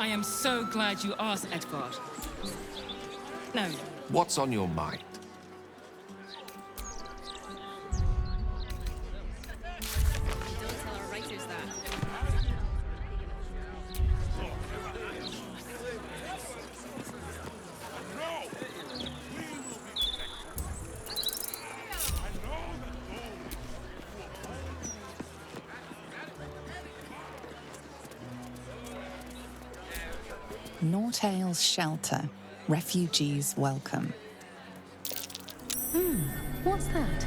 I am so glad you asked, Edvard. No. What's on your mind? Don't tell our writers that. Nortale's shelter. Refugees welcome. What's that?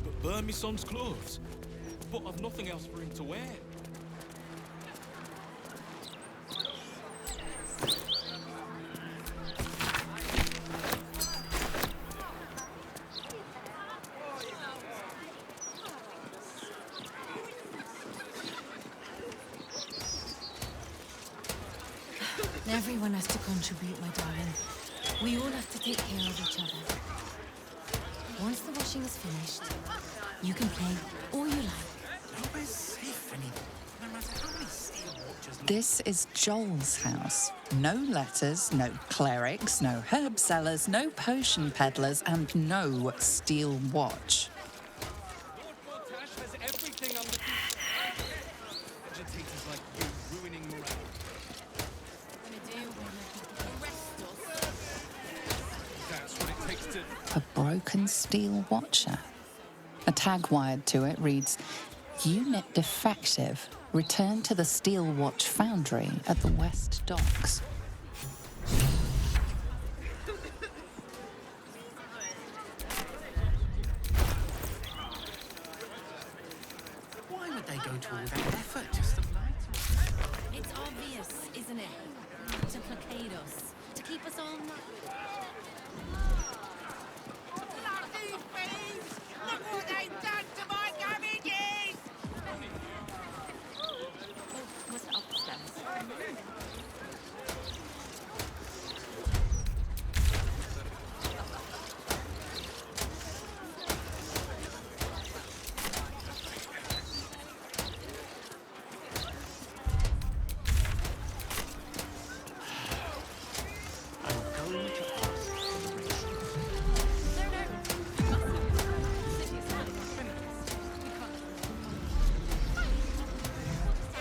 But burn me son's clothes. But I've nothing else for him to wear. Everyone has to contribute, my darling. We all have to take care of each other. Once the washing is finished, you can play all you like. Nobody's safe anymore, no matter how many steel watchers. This is Joel's house. No letters, no clerics, no herb sellers, no potion peddlers, and no steel watch. Lord Voltaire has everything I'm looking for. Agitators like you ruining morale. That's what it takes to... A broken steel watcher. A tag wired to it reads, "Unit defective. Return to the Steel Watch Foundry at the West Docks." Why would they go to all that effort just to lie to us? It's obvious, isn't it? To placate us, to keep us all... Bloody thieves! Look what they've done to my cabbages! Was it upstairs? I'm going to ask for the rations.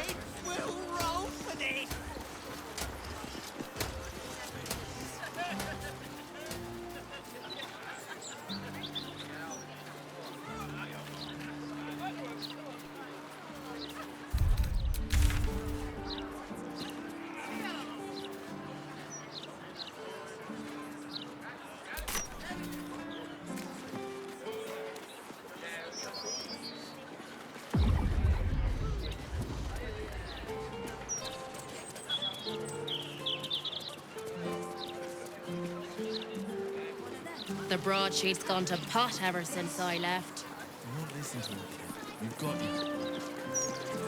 It will roll for this! The broadsheet's gone to pot ever since I left. You won't listen to him, kid. We've got you.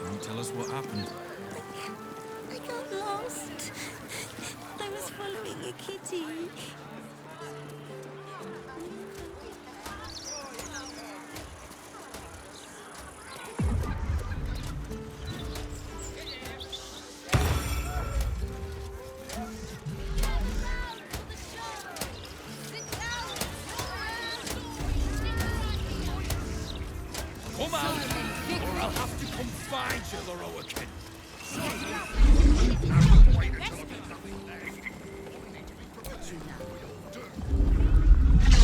Can you tell us what happened? I got lost. I was following a kitty. Come out, or I'll have to come find you, the Rowakin.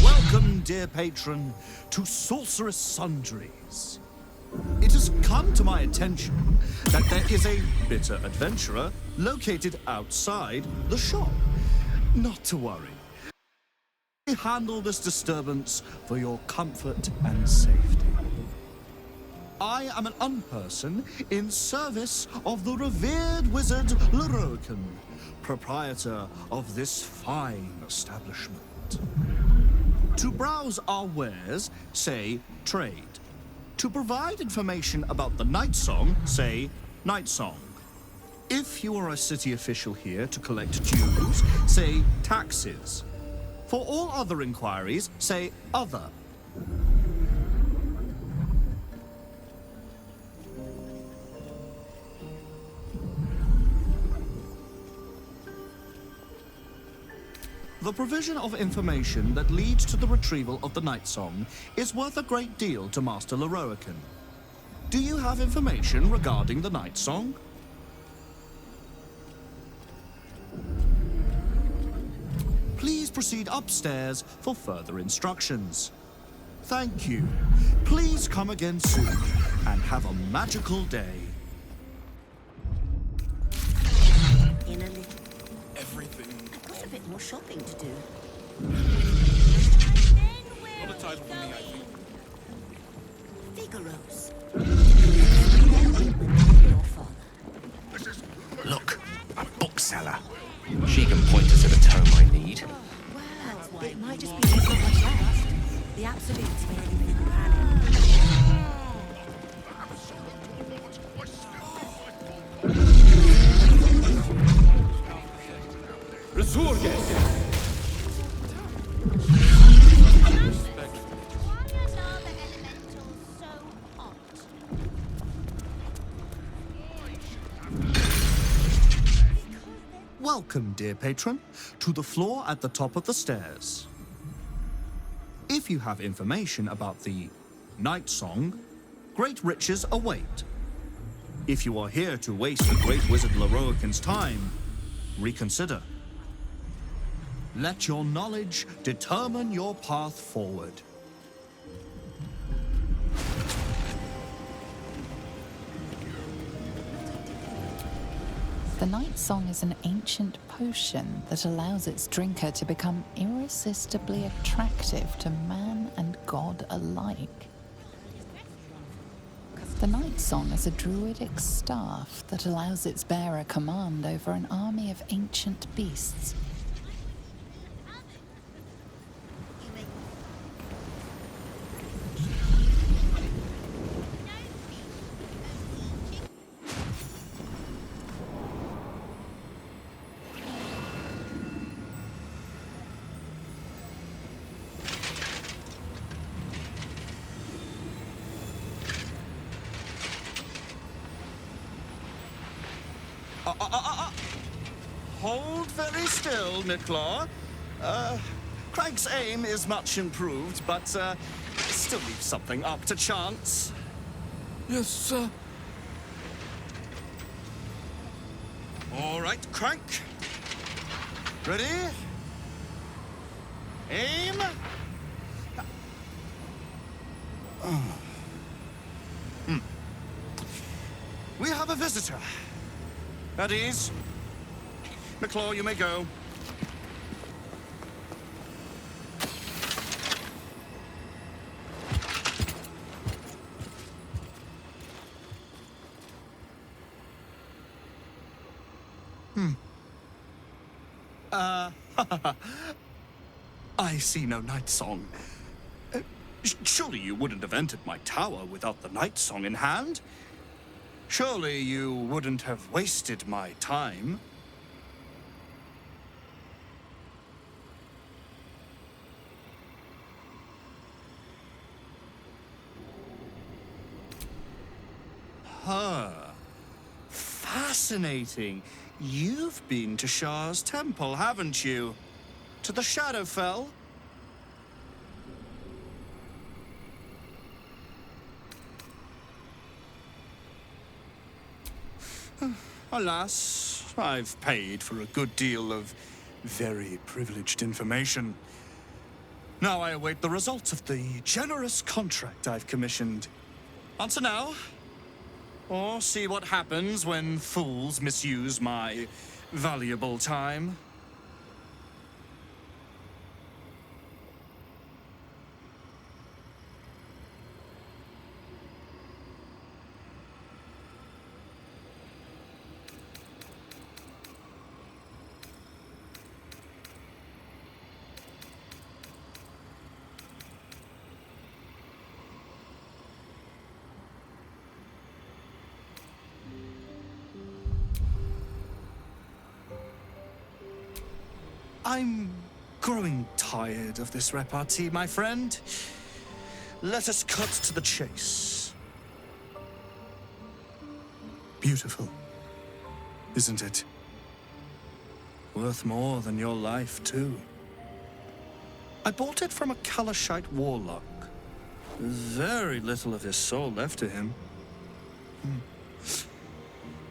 Welcome, dear patron, to Sorceress Sundries. It has come to my attention that there is a bitter adventurer located outside the shop. Not to worry. We handle this disturbance for your comfort and safety. I am an unperson in service of the revered wizard Leroican, proprietor of this fine establishment. To browse our wares, say trade. To provide information about the Night Song, say Night Song. If you are a city official here to collect dues, say taxes. For all other inquiries, say other. The provision of information that leads to the retrieval of the Night Song is worth a great deal to Master Leroican. Do you have information regarding the Night Song? Please proceed upstairs for further instructions. Thank you. Please come again soon and have a magical day. In a little. Everything. I've got a bit more shopping to do. Not a title for me, I think. Figaro's. Your father. Look, a bookseller. She can point us to the tome I need. Well, it might just be there's not much left. The absolutes made everything panic. Resurge! Welcome, dear patron, to the floor at the top of the stairs. If you have information about the Night Song, great riches await. If you are here to waste the great wizard Leroican's time, reconsider. Let your knowledge determine your path forward. The Night Song is an ancient potion that allows its drinker to become irresistibly attractive to man and god alike. The Night Song is a druidic staff that allows its bearer command over an army of ancient beasts. Hold very still, Nicklaw. Craig's aim is much improved, but still leaves something up to chance. Yes, sir. All right, Crank. Ready? Aim. We have a visitor. At ease. Nicklaw, you may go. I see no Night Song. Surely you wouldn't have entered my tower without the Night Song in hand? Surely you wouldn't have wasted my time? Fascinating. You've been to Shah's temple, haven't you? To the Shadowfell? Alas, I've paid for a good deal of very privileged information. Now I await the results of the generous contract I've commissioned. Answer now, or see what happens when fools misuse my valuable time. I'm growing tired of this repartee, my friend. Let us cut to the chase. Beautiful, isn't it? Worth more than your life, too. I bought it from a Kalashite warlock. Very little of his soul left to him.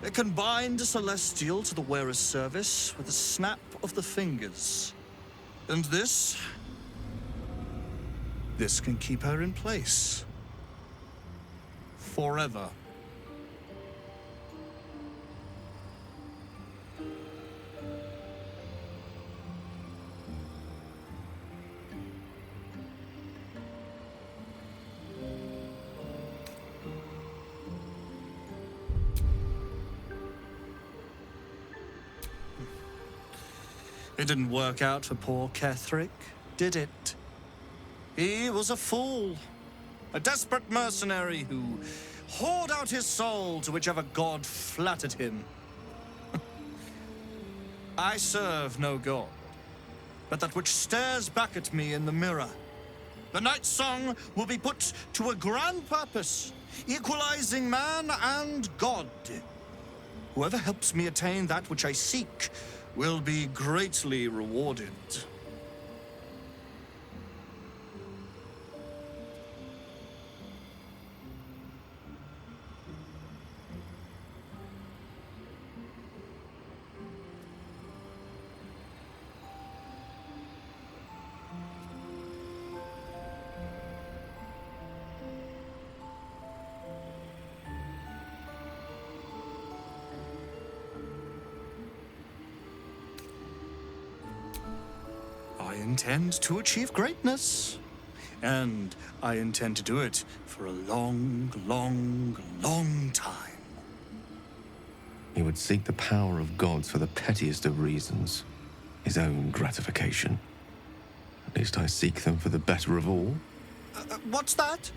It can bind a celestial to the wearer's service with a snap of the fingers. And this can keep her in place. Forever. It didn't work out for poor Ketherick, did it? He was a fool. A desperate mercenary who hoard out his soul to whichever god flattered him. I serve no god, but that which stares back at me in the mirror. The night song will be put to a grand purpose, equalizing man and god. Whoever helps me attain that which I seek will be greatly rewarded. I intend to achieve greatness. And I intend to do it for a long, long, long time. He would seek the power of gods for the pettiest of reasons. His own gratification. At least I seek them for the better of all. What's that?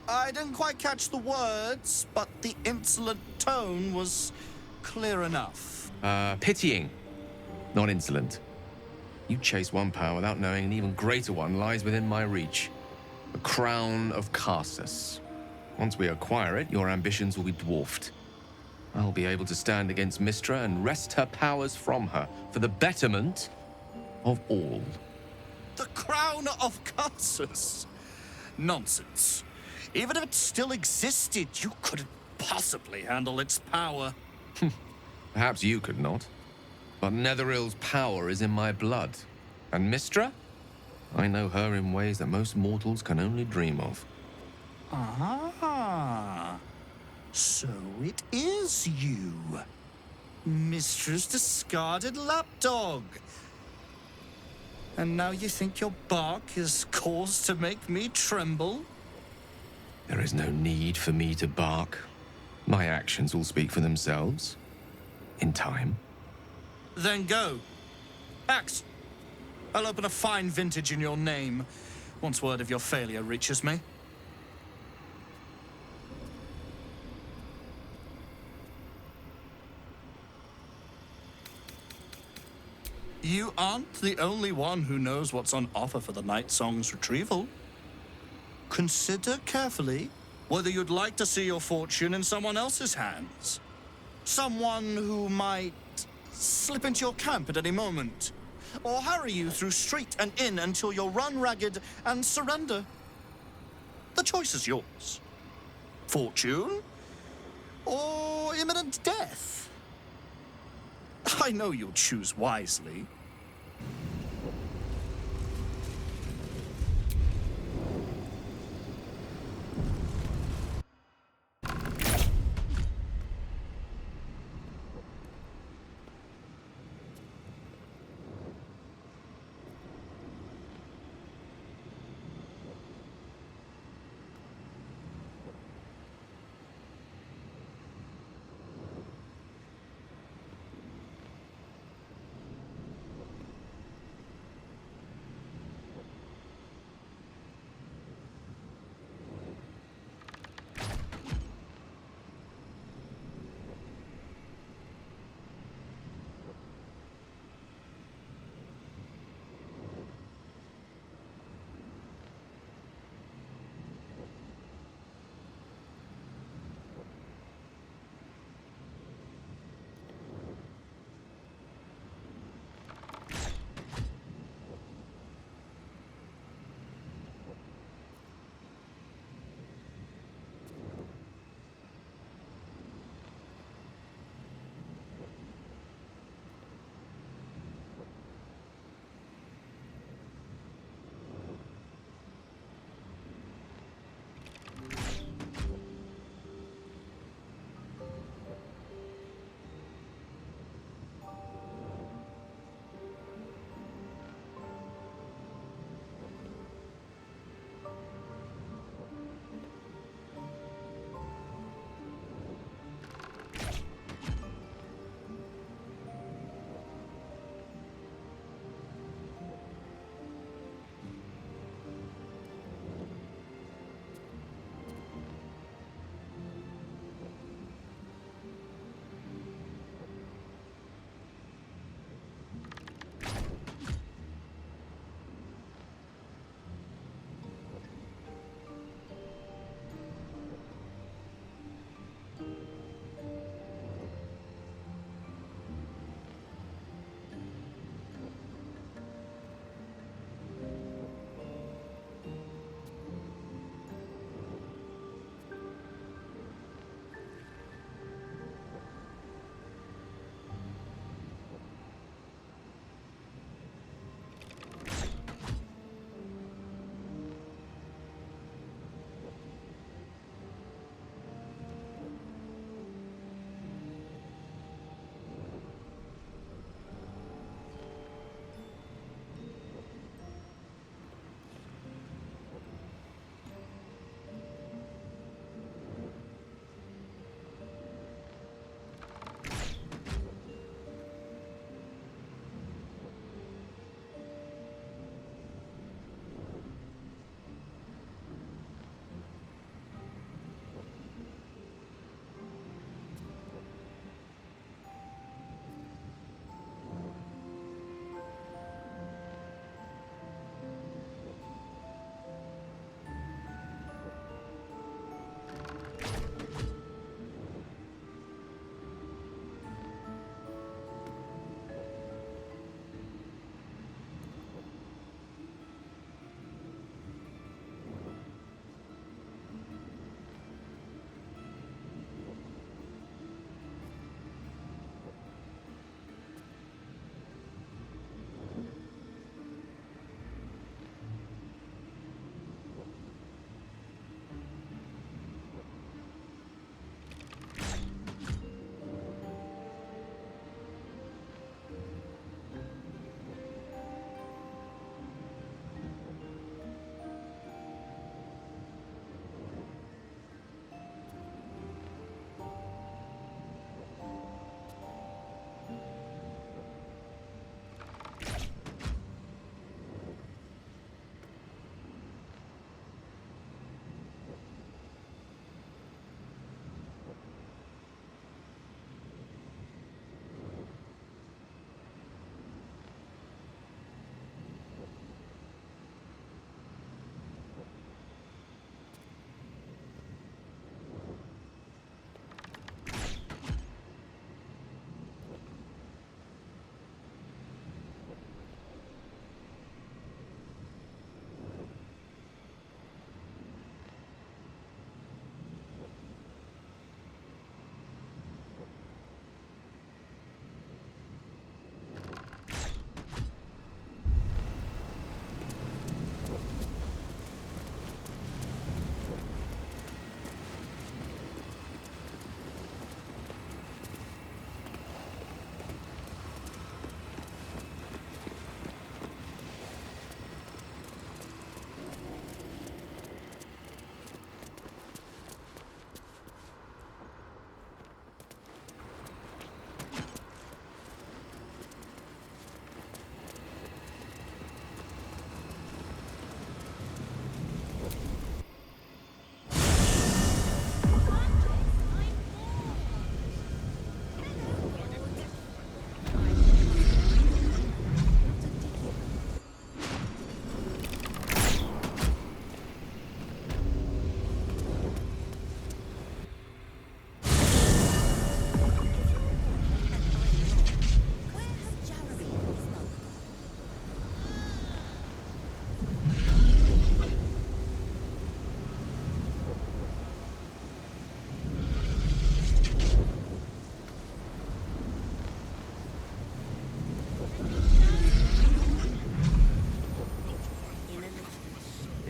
I didn't quite catch the words, but the insolent tone was clear enough. Pitying, not insolent. You chase one power without knowing an even greater one lies within my reach. The crown of Karsus. Once we acquire it, your ambitions will be dwarfed. I'll be able to stand against Mystra and wrest her powers from her for the betterment of all. The crown of Karsus? Nonsense. Even if it still existed, you couldn't possibly handle its power. Perhaps you could not. But Netherill's power is in my blood. And Mystra? I know her in ways that most mortals can only dream of. Ah, so it is you. Mystra's discarded lapdog. And now you think your bark is cause to make me tremble? There is no need for me to bark. My actions will speak for themselves. In time. Then go. Act. I'll open a fine vintage in your name, once word of your failure reaches me. You aren't the only one who knows what's on offer for the Night Song's retrieval. Consider carefully whether you'd like to see your fortune in someone else's hands. Someone who might slip into your camp at any moment, or harry you through street and inn until you're run ragged and surrender. The choice is yours. Fortune or imminent death? I know you'll choose wisely.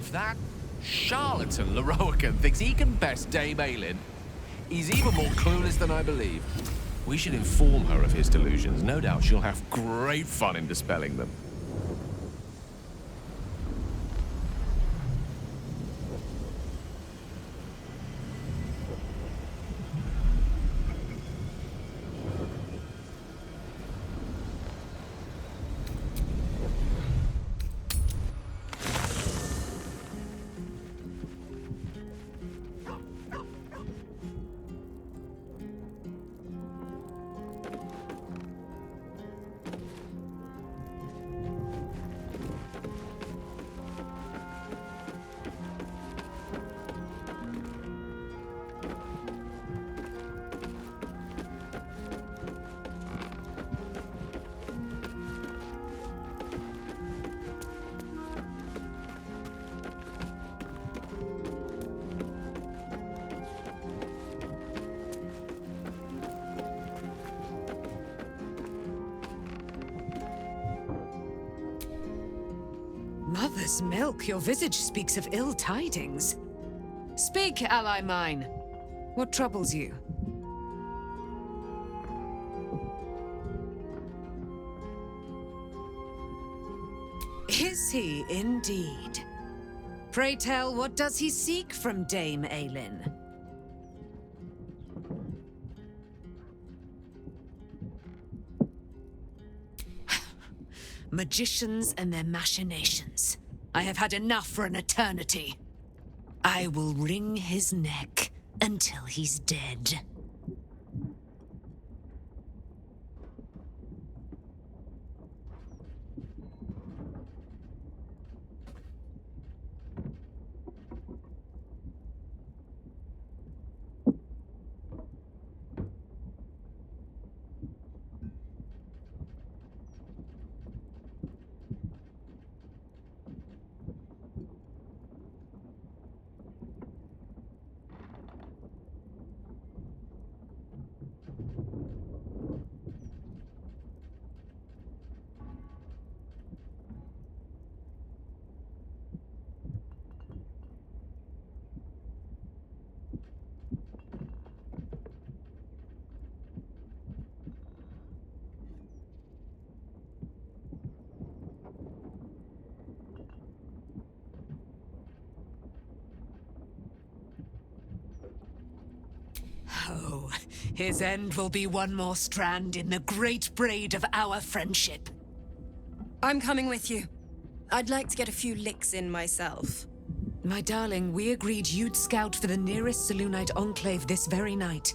If that charlatan Leroican thinks he can best Dame Aelin, he's even more clueless than I believe. We should inform her of his delusions. No doubt she'll have great fun in dispelling them. Mother's milk, your visage speaks of ill tidings. Speak, ally mine. What troubles you? Is he indeed? Pray tell, what does he seek from Dame Aelin? Magicians and their machinations. I have had enough for an eternity. I will wring his neck until he's dead. Oh, his end will be one more strand in the great braid of our friendship. I'm coming with you. I'd like to get a few licks in myself. My darling, we agreed you'd scout for the nearest Selûnite enclave this very night.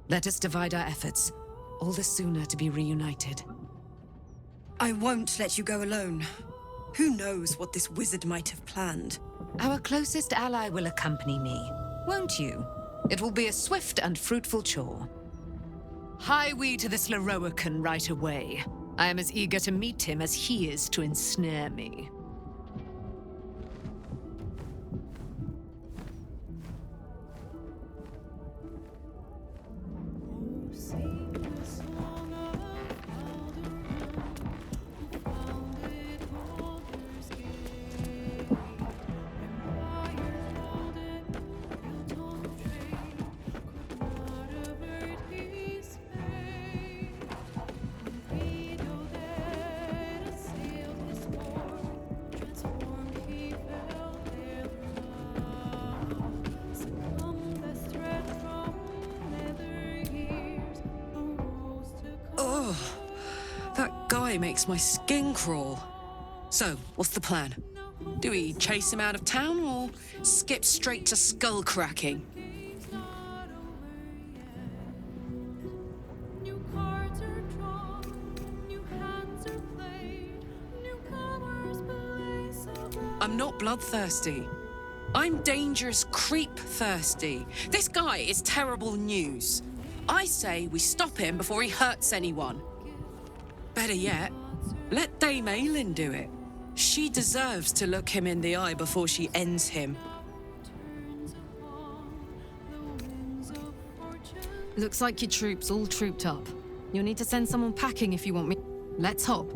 Let us divide our efforts, all the sooner to be reunited. I won't let you go alone. Who knows what this wizard might have planned? Our closest ally will accompany me, won't you? It will be a swift and fruitful chore. Hie we to this Leroican right away. I am as eager to meet him as he is to ensnare me. That guy makes my skin crawl. So, what's the plan? Do we chase him out of town or skip straight to skull cracking? I'm not bloodthirsty. I'm dangerous creep thirsty. This guy is terrible news. I say we stop him before he hurts anyone. Better yet, let Dame Aelin do it. She deserves to look him in the eye before she ends him. Looks like your troops all trooped up. You'll need to send someone packing if you want me. Let's hop.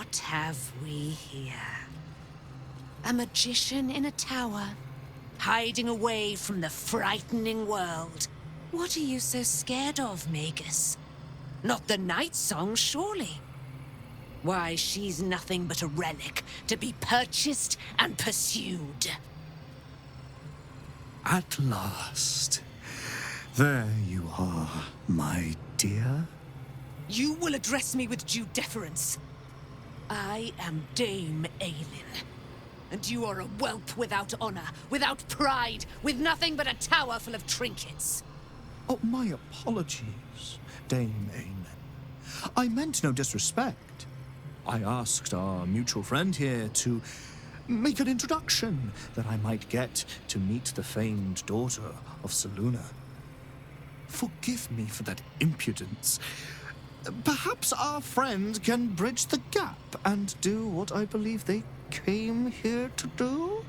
What have we here? A magician in a tower, hiding away from the frightening world. What are you so scared of, Magus? Not the night song, surely? Why, she's nothing but a relic to be purchased and pursued. At last. There you are, my dear. You will address me with due deference. I am Dame Aelin. And you are a whelp without honor, without pride, with nothing but a tower full of trinkets. Oh, my apologies, Dame Aelin. I meant no disrespect. I asked our mutual friend here to make an introduction that I might get to meet the famed daughter of Selûne. Forgive me for that impudence. Perhaps our friend can bridge the gap and do what I believe they came here to do?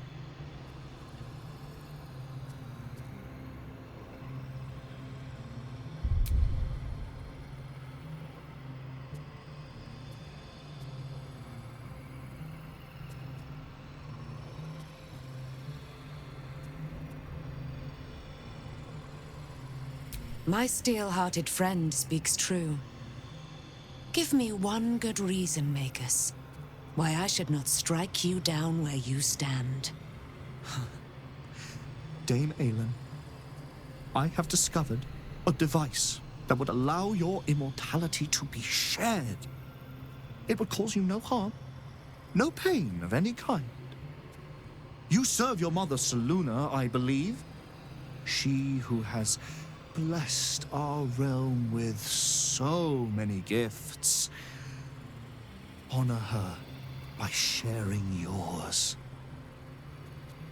My steel-hearted friend speaks true. Give me one good reason, Magus, why I should not strike you down where you stand. Dame Aelin, I have discovered a device that would allow your immortality to be shared. It would cause you no harm, no pain of any kind. You serve your mother Selûne, I believe. She who has blessed our realm with so many gifts. Honor her by sharing yours.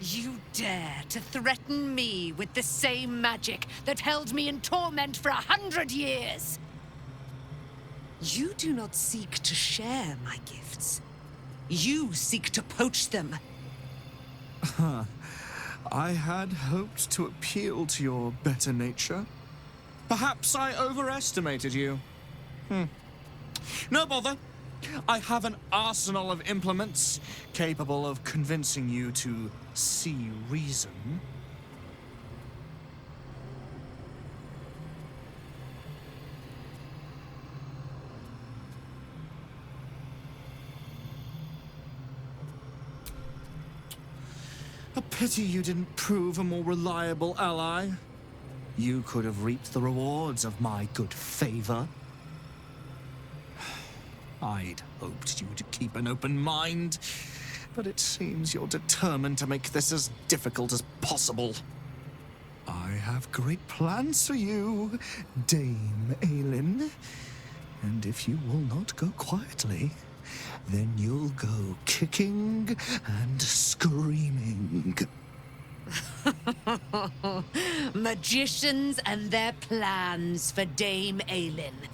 You dare to threaten me with the same magic that held me in torment for 100 years? You do not seek to share my gifts. You seek to poach them. I had hoped to appeal to your better nature. Perhaps I overestimated you. No bother. I have an arsenal of implements capable of convincing you to see reason. A pity you didn't prove a more reliable ally. You could have reaped the rewards of my good favor. I'd hoped you'd keep an open mind, but it seems you're determined to make this as difficult as possible. I have great plans for you, Dame Aelin. And if you will not go quietly, then you'll go kicking and screaming. Magicians and their plans for Dame Aelin.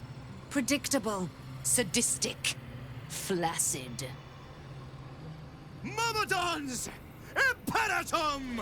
Predictable, sadistic, flaccid. Myrmidons! Imperatum!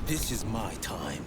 This is my time.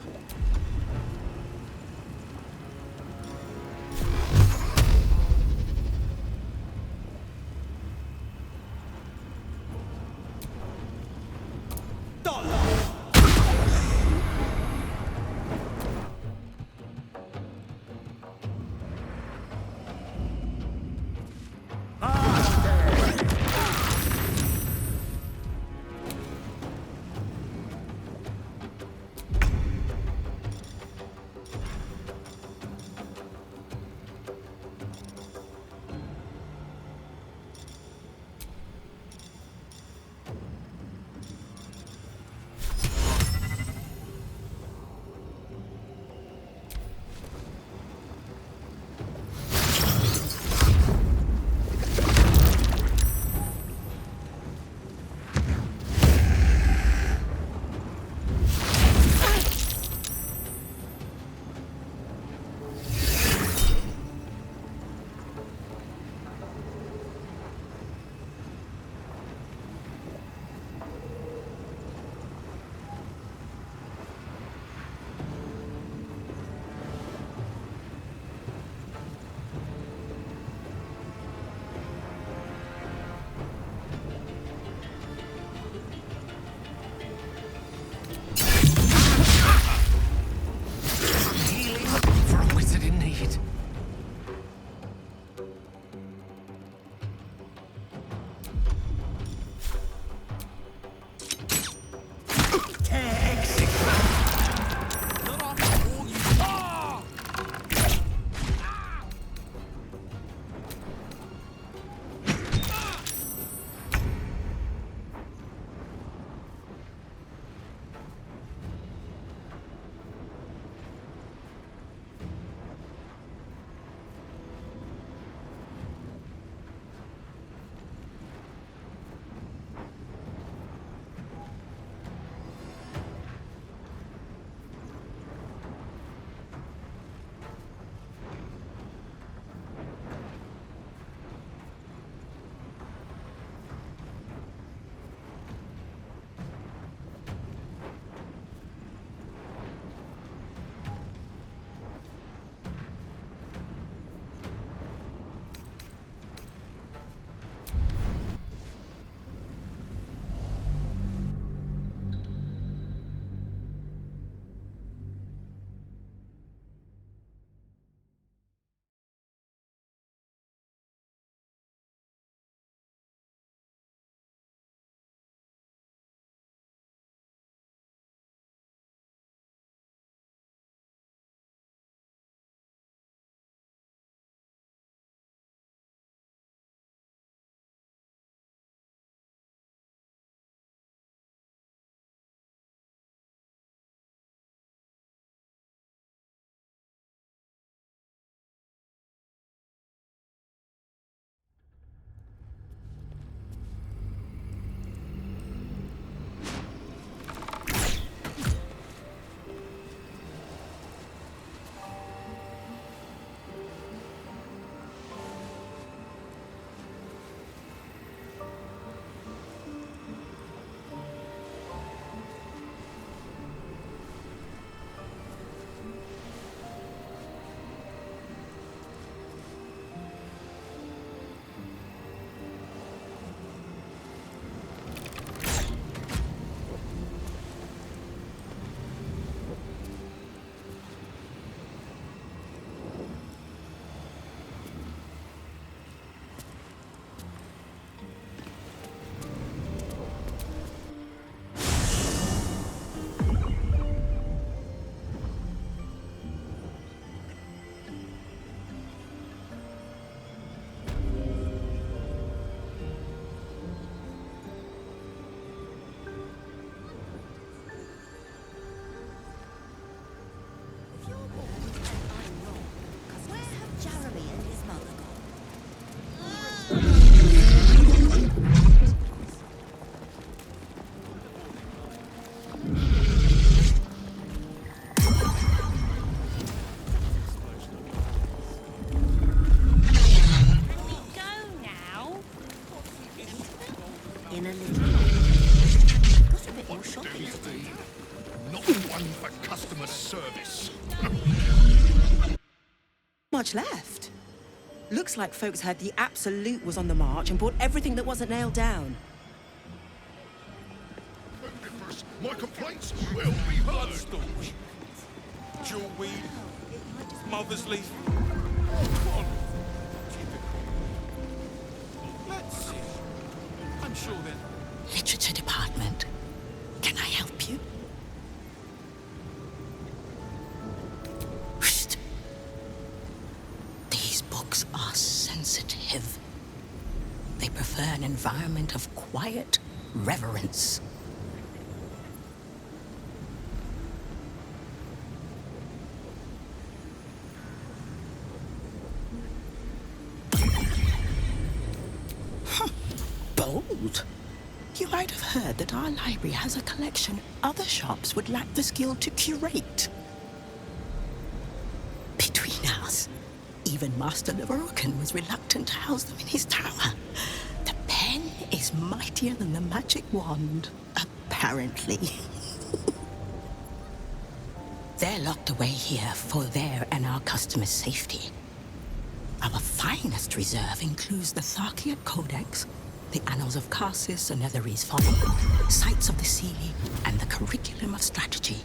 In a little while. Got a bit more shopping to do. One for customer service. Much left. Looks like folks heard the Absolute was on the march and bought everything that wasn't nailed down. My complaints will be heard. Bloodstools. Jewelweed. Mother's leaf. Let's see. I'm sure then. Literature department. Can I help you? Shh. These books are sensitive. They prefer an environment of quiet reverence. Bold. You might have heard that our library has a collection other shops would lack the skill to curate. Between us, even Master Leroken was reluctant to house them in his tower. The pen is mightier than the magic wand, apparently. They're locked away here for their and our customers' safety. Our finest reserve includes the Tharkiot Codex, the Annals of Karsus and Netherese Folly, Sights of the Sea, and the Curriculum of Strategy.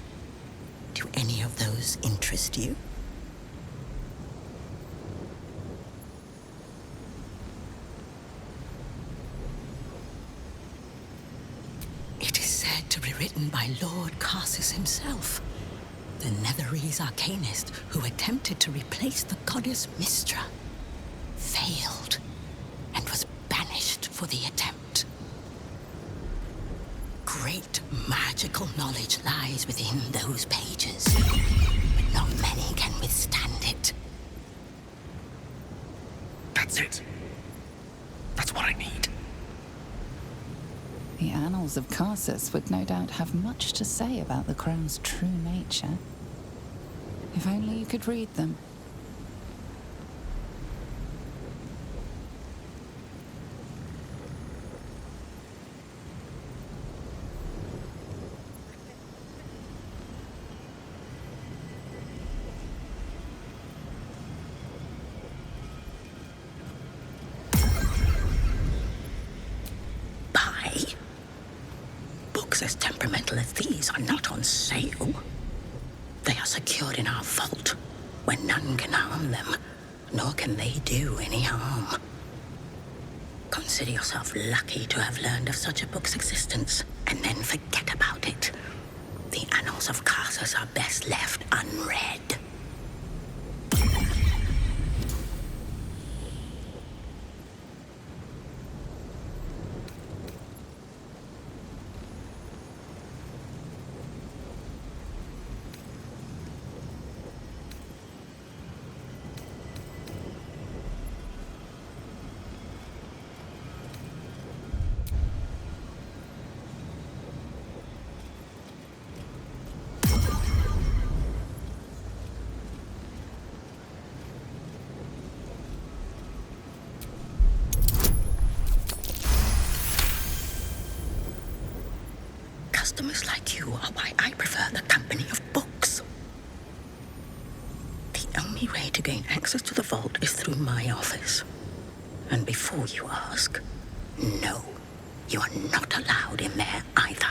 Do any of those interest you? It is said to be written by Lord Karsus himself, the Netherese arcanist who attempted to replace the goddess Mystra, failed, and was banished for the attempt. Great magical knowledge lies within those pages, but not many can withstand it. That's it. That's what I need. The Annals of Karsus would no doubt have much to say about the Crown's true nature. If only you could read them. As temperamental as these are not on sale. They are secured in our vault, where none can harm them, nor can they do any harm. Consider yourself lucky to have learned of such a book's existence, and then forget about it. The Annals of Karsus are best left unread. Customers like you are why I prefer the company of books. The only way to gain access to the vault is through my office. And before you ask, no, you are not allowed in there either.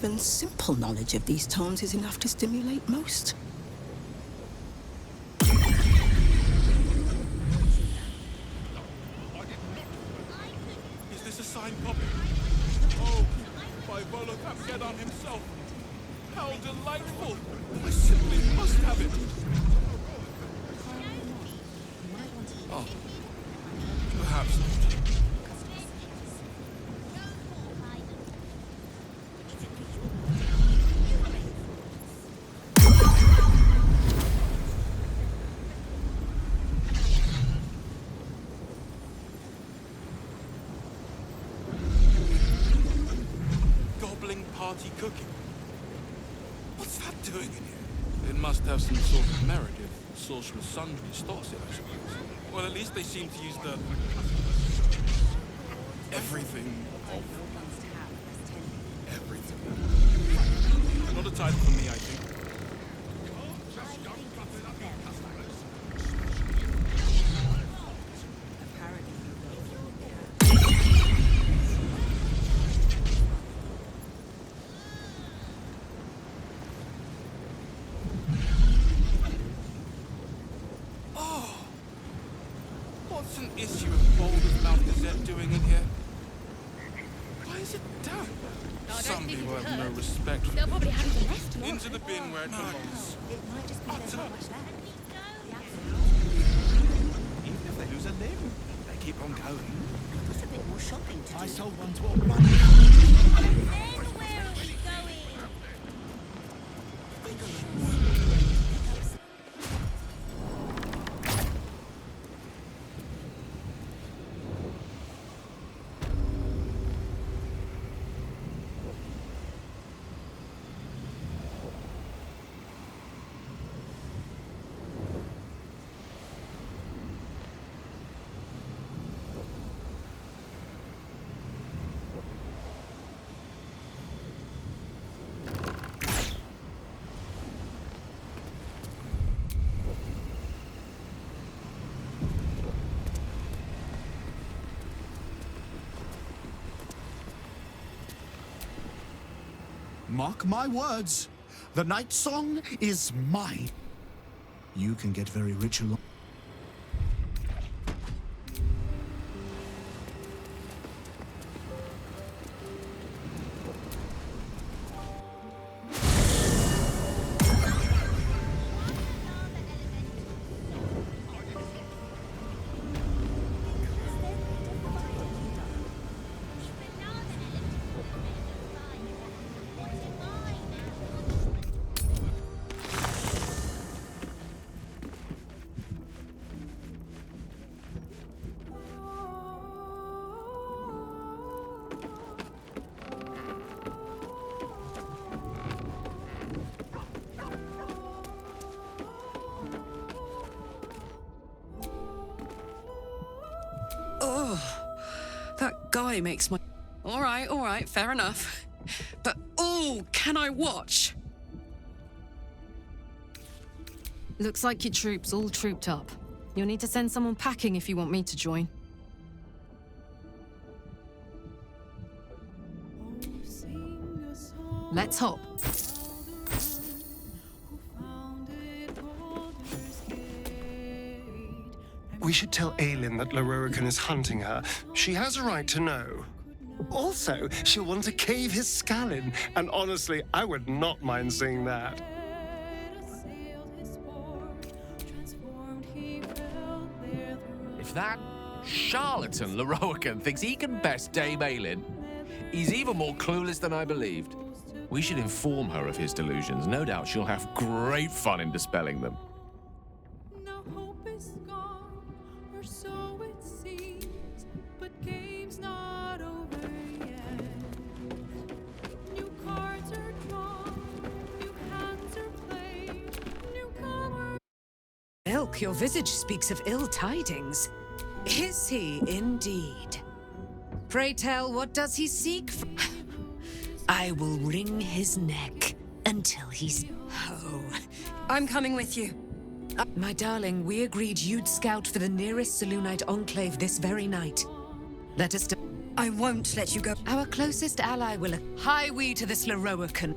even simple knowledge of these tones is enough to stimulate most. Is this a signed copy? Oh, by Baldur himself. How delightful! I simply must have it. Oh, perhaps not. Gobbling party cooking. What's that doing in here? It must have some sort of merit if Sorcerer's Sundry stores it, I suppose. Well, at least they seem to use the... everything of... everything. Not a title for me, I think. What's an issue of Baldur's Mouth Gazette doing in here? Why is it down? Some people have no respect for They'll probably have even left. Into the bin where it belongs. It might just be there's not much left. Even if they lose a limb, they keep on going. Just a bit more shopping to do. I sold one to a bunny. Where are we going? Mark my words, the night song is mine. You can get very rich along. That guy makes my... All right, fair enough. But, oh, can I watch? Looks like your troops all trooped up. You'll need to send someone packing if you want me to join. Let's hop. We should tell Aelin that Lorroakan is hunting her. She has a right to know. Also, she'll want to cave his skull in, and honestly, I would not mind seeing that. If that charlatan Lorroakan thinks he can best Dame Aelin, he's even more clueless than I believed. We should inform her of his delusions. No doubt she'll have great fun in dispelling them. Milk, your visage speaks of ill tidings. Is he indeed? Pray tell, what does he seek? I will wring his neck until he's... Oh, I'm coming with you. My darling, we agreed you'd scout for the nearest Selûnite enclave this very night. Let us... I won't let you go. Our closest ally will... Hie we to this Loroakan.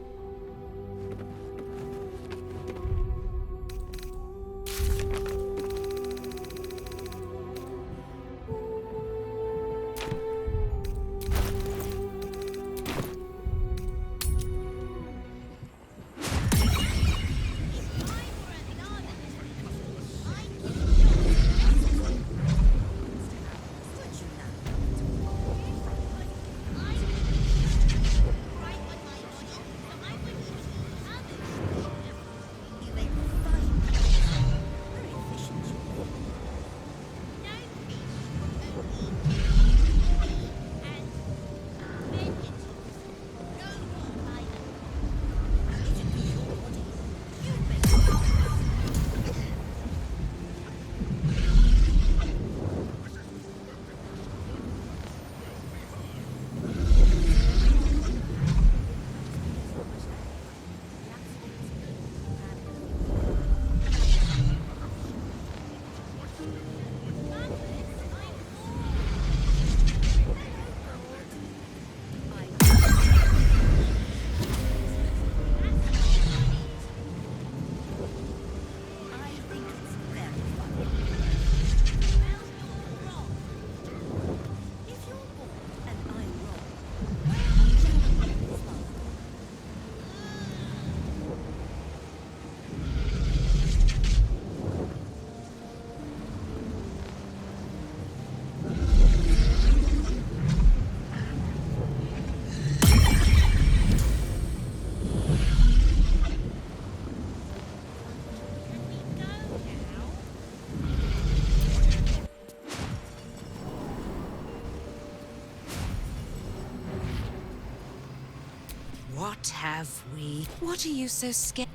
What have we? What are you so scared?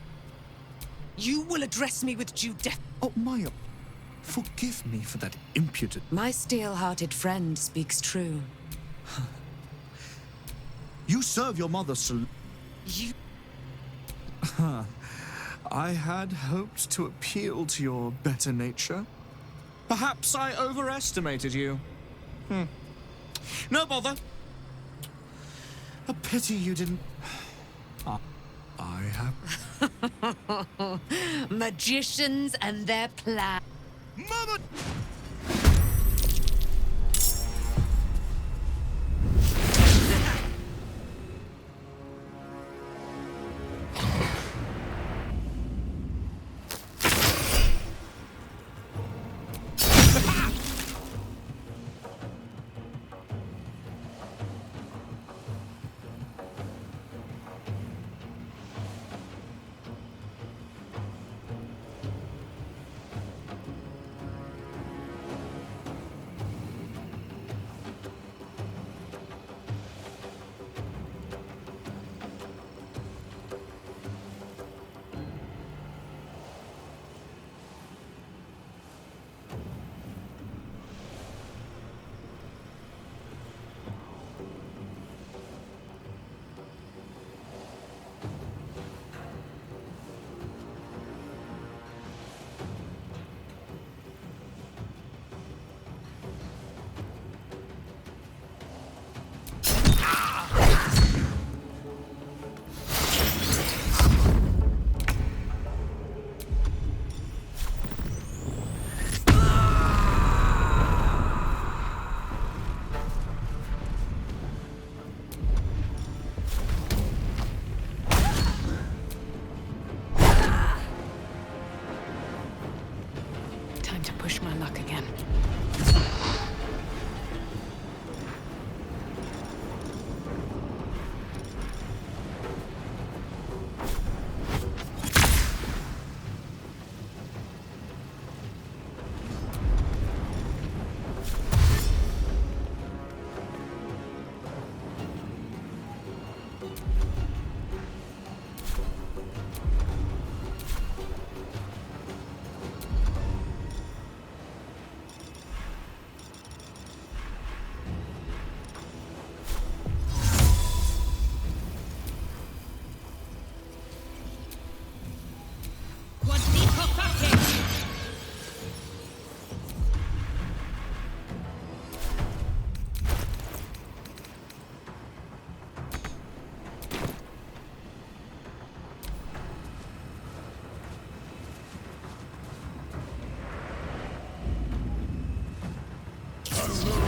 You will address me with due death. Oh, Maya, forgive me for that impudent... My steel-hearted friend speaks true. You serve your mother, You... I had hoped to appeal to your better nature. Perhaps I overestimated you. No bother. A pity you didn't... I have... Magicians and their plan. Mama! Time to push my luck again. Hello,